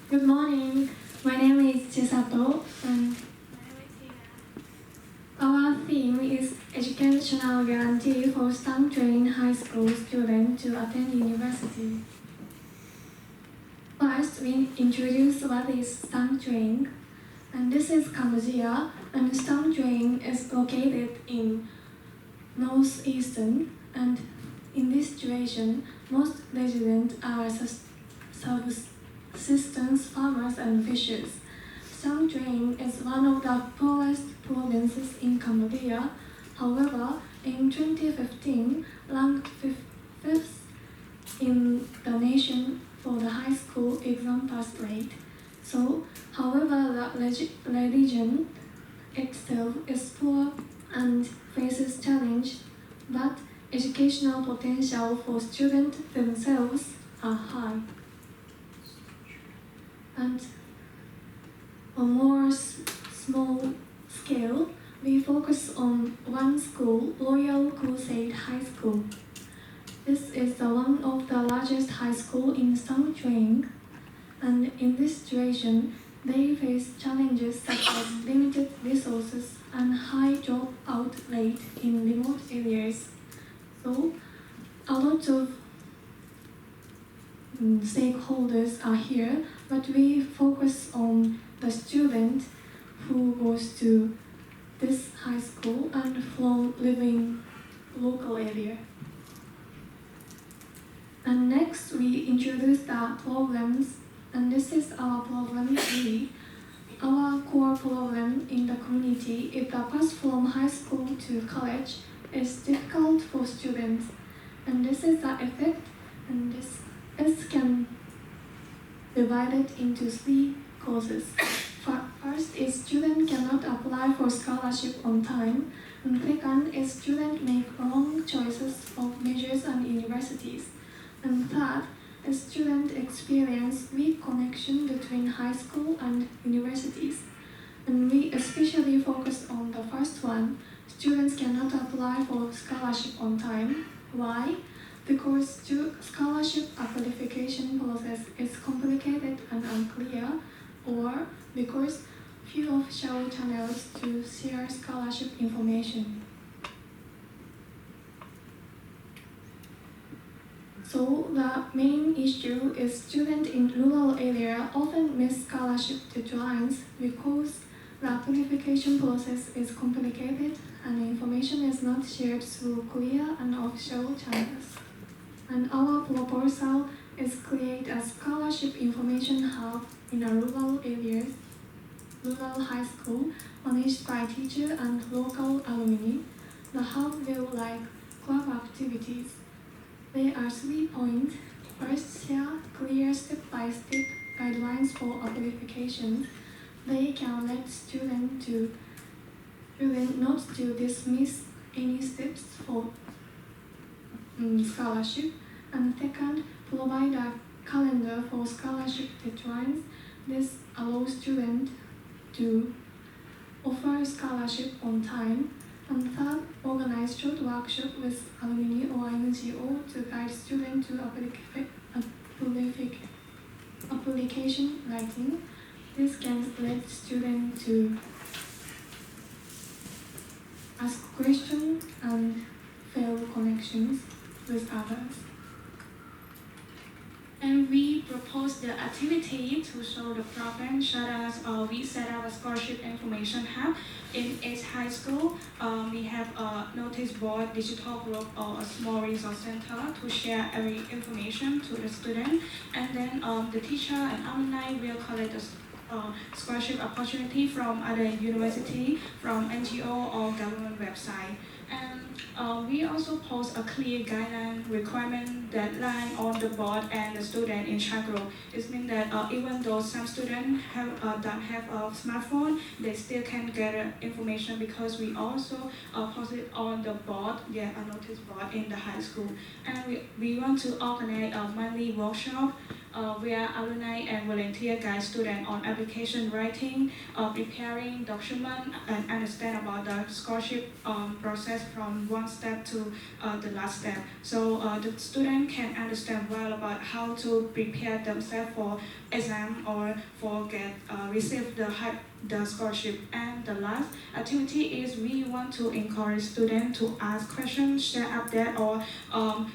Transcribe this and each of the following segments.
Good morning. My name is Chisato, and our theme is Educational Guarantee for STEM-trained high school students to attend university. First, we introduce what is STEM-trained, and this is Cambodia, and STEM-trained is located in northeastern, and in this situation, most residents are subsistence farmers and fishers. STEM-trained is one of the poorest provinces in Cambodia. However, in 2015, ranked fifth in the nation for the high school exam pass rate. So, however, the religion itself is poor and faces challenge, but educational potential for students themselves are high. And on more small scale, we focus on one school, Royal Crusade High School. This is one of the largest high school in STEM-trained, and in this situation, they face challenges such as limited resources and high dropout rate in remote areas. So, a lot of stakeholders are here, but we focus on the student who goes to this high school and from living local area. And next, we introduce the problems, and this is our problem 3. Our core problem in the community is the path from high school to college is difficult for students, and this is the effect, and this can divide it into 3 causes. First is student cannot apply for scholarship on time, and second is student make wrong choices of majors and universities, and third is student experience weak connection between high school and universities. And we especially focus on the first one. Students cannot apply for scholarship on time. Why? Because scholarship application process is complicated and unclear, or because few official channels to share scholarship information. So the main issue is students in rural area often miss scholarship deadlines because the application process is complicated and information is not shared through clear and official channels. And our proposal is create a scholarship information hub in a rural areas, rural high school, managed by teacher and local alumni. The hub will like club activities. There are 3 points. First, share clear step-by-step guidelines for applications. They can let students not to dismiss any steps for scholarship. And second, provide a calendar for scholarship deadlines. This allows students to offer scholarship on time. And third, organize short workshop with alumni or NGO to guide students to application writing. This can let students to ask questions and build connections with others. And we propose the activity to solve the problem, such as we set up a scholarship information hub in each high school. We have a notice board, digital group, or a small resource center to share every information to the student. And then the teacher and alumni will collect the scholarship opportunity from other university, from NGO or government website. And we also post a clear guideline requirement deadline on the board and the student in chat group. It means that even though some students don't have a smartphone, they still can get information because we also post it on the board, a notice board in the high school. And we want to organize a monthly workshop where alumni and volunteer guide students on application writing, preparing document, and understand about the scholarship process from one step to the last step. So the student can understand well about how to prepare themselves for exam or for receive the scholarship. And the last activity is we want to encourage students to ask questions, share update, or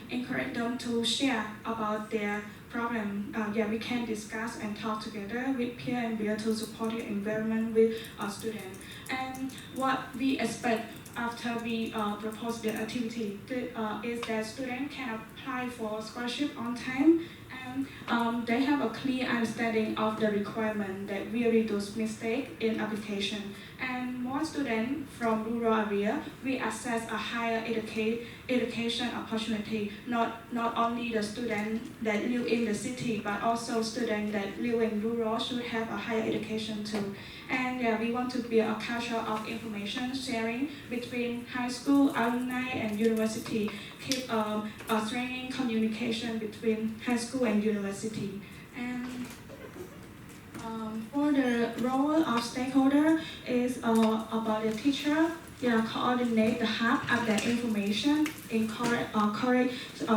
encourage them to share about their problem. We can discuss and talk together with peer and peer to support the environment with students. And what we expect after we propose the activity is that students can apply for scholarship on time, and they have a clear understanding of the requirement that will reduce mistake in application. And more students from rural area will access a higher education opportunity, not only the students that live in the city, but also students that live in rural should have a higher education too. And we want to build a culture of information sharing between high school, alumni, and university, keep strengthening communication between high school and university. And for the role of stakeholder is about the teacher, coordinate the hub, update information, encourage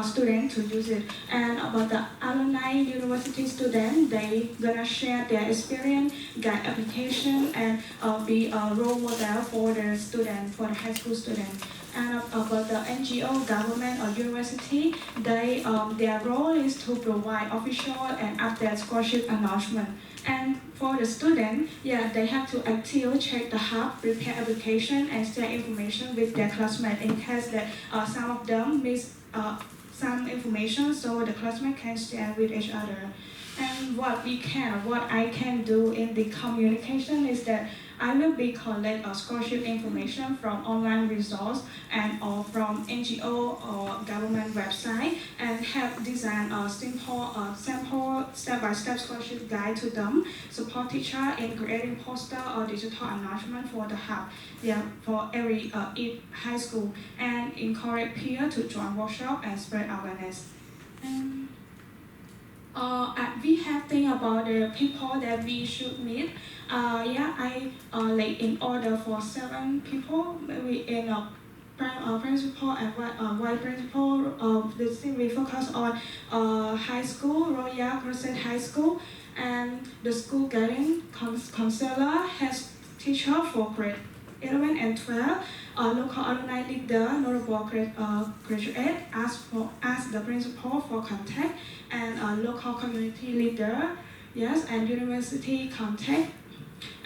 students to use it. And about the alumni university students, they gonna share their experience, guide application, and be a role model for the student, for the high school student. And about the NGO, government, or university, their role is to provide official and update scholarship announcement. And for the student, they have to actively check the hub, prepare application, and share information with their classmates in case that some of them miss some information, so the classmates can share with each other. And what I can do in the communication is that I will be collect scholarship information from online resource or from NGO or government website, and help design a simple sample step-by-step scholarship guide to them, support teacher in creating poster or digital announcement for the hub, for every each high school, and encourage peer to join workshop and spread awareness. And we have think about the people that we should meet. In order for 7 people, maybe in a principal and white principal. This thing we focus on high school, Royal Crescent High School, and the school guidance counselor, has teacher for grade 11 and 12, local alumni leader, notable graduate, ask the principal for contact, and local community leader, and university contact,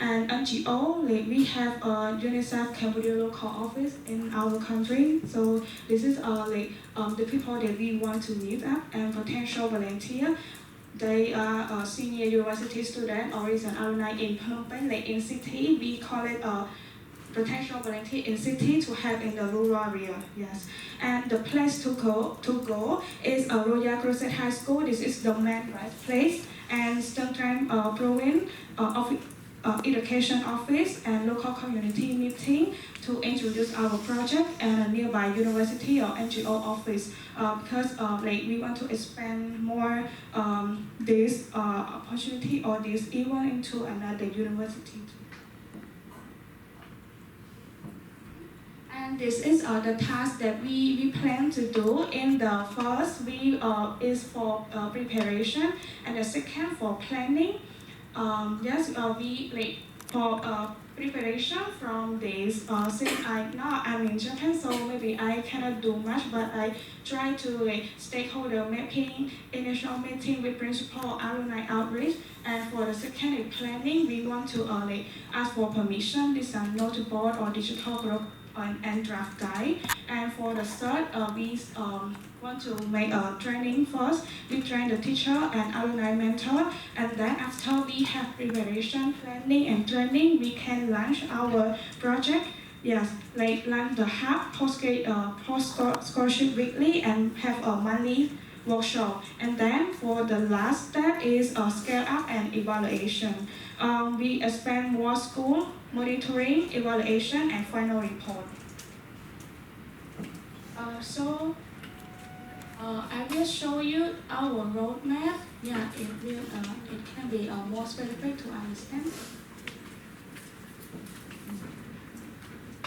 and NGO. We have a UNICEF Cambodia local office in our country. So this is the people that we want to meet up, and potential volunteer. They are a senior university student or is an alumni in Phnom Penh, in city. We call it a potential volunteer in city to help in the rural area. And the place to go is Royal Crescent High School. This is the main place, and Stonetram Province Education Office and local community meeting to introduce our project, and a nearby university or NGO office, because we want to expand more this opportunity or this event into another university. And this is the task that we plan to do. In the first week is for preparation, and the second for planning. For preparation from this, since I'm in Japan, so maybe I cannot do much, but I try to stakeholder mapping, initial meeting with principal, alumni outreach. And for the second planning, we want to ask for permission, design note board or digital group and draft guide. And for the third, we want to make a training first. We train the teacher and alumni mentor, and then after we have preparation, planning, and training, we can launch our project. Launch the hub, post scholarship weekly, and have a monthly workshop. And then for the last step is scale up and evaluation. We expand more school, monitoring, evaluation, and final report. I will show you our roadmap. Yeah, it can be more specific to understand.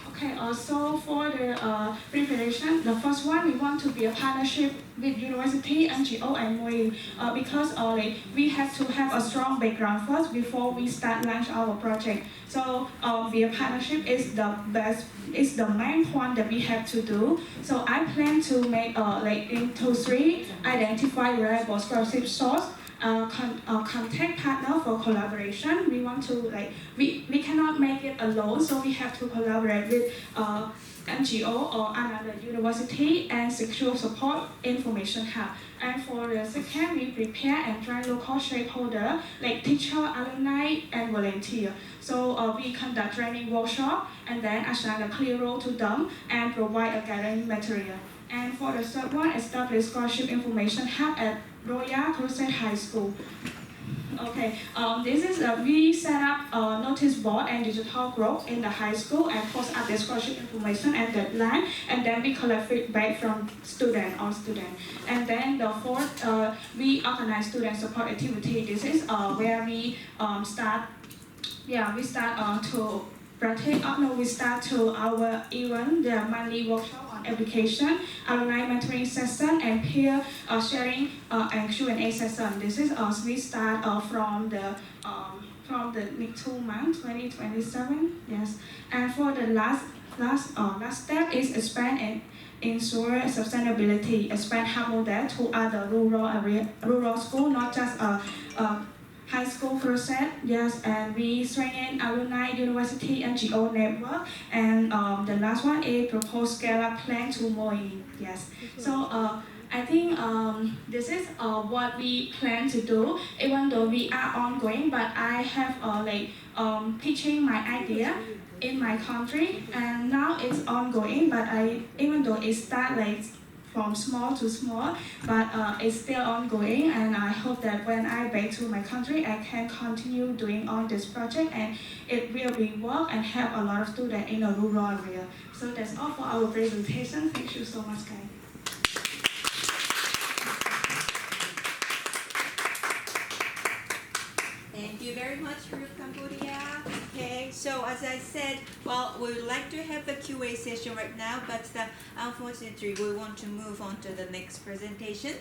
Okay, so for the preparation, the first one, we want to be a partnership with university, NGO, and MOE because we have to have a strong background first before we start launch our project. So the partnership is the best, is the main point that we have to do. So I plan to make into three: identify reliable scholarship source, contact partner for collaboration. We want to we cannot make it alone, so we have to collaborate with NGO or another university and secure support information hub. And for the second, we prepare and train local stakeholder like teacher, alumni, and volunteer. So we conduct training workshop and then assign a clear role to them and provide a guidance material. And for the third one, establish scholarship information hub at Royal Crusade High School. Okay, this is we set up a notice board and digital group in the high school and post up the scholarship information and deadline, and then we collect feedback from student. And then the fourth, we organize student support activity. This is where we start to practice. We start to our event, the monthly workshop on application, alumni mentoring session, and peer sharing and Q&A session. This is we start from the next 2 months, 2027. Yes, and for the last step is expand and ensure sustainability. Expand hub model to other rural school, not just high school process, yes, and we strengthen alumni, university, NGO network, and the last one is propose scale-up plan to MOE, yes. So I think this is what we plan to do, even though we are ongoing, but I have pitching my idea in my country, and now it's ongoing, but even though it starts from small to small, but it's still ongoing, and I hope that when I back to my country, I can continue doing on this project, and it will be work and help a lot of students in a rural area. So that's all for our presentation. Thank you so much, guys. Thank you very much, Ruth Cambodia. Okay, so as I said, well, we would like to have the QA session right now, but unfortunately, we want to move on to the next presentation.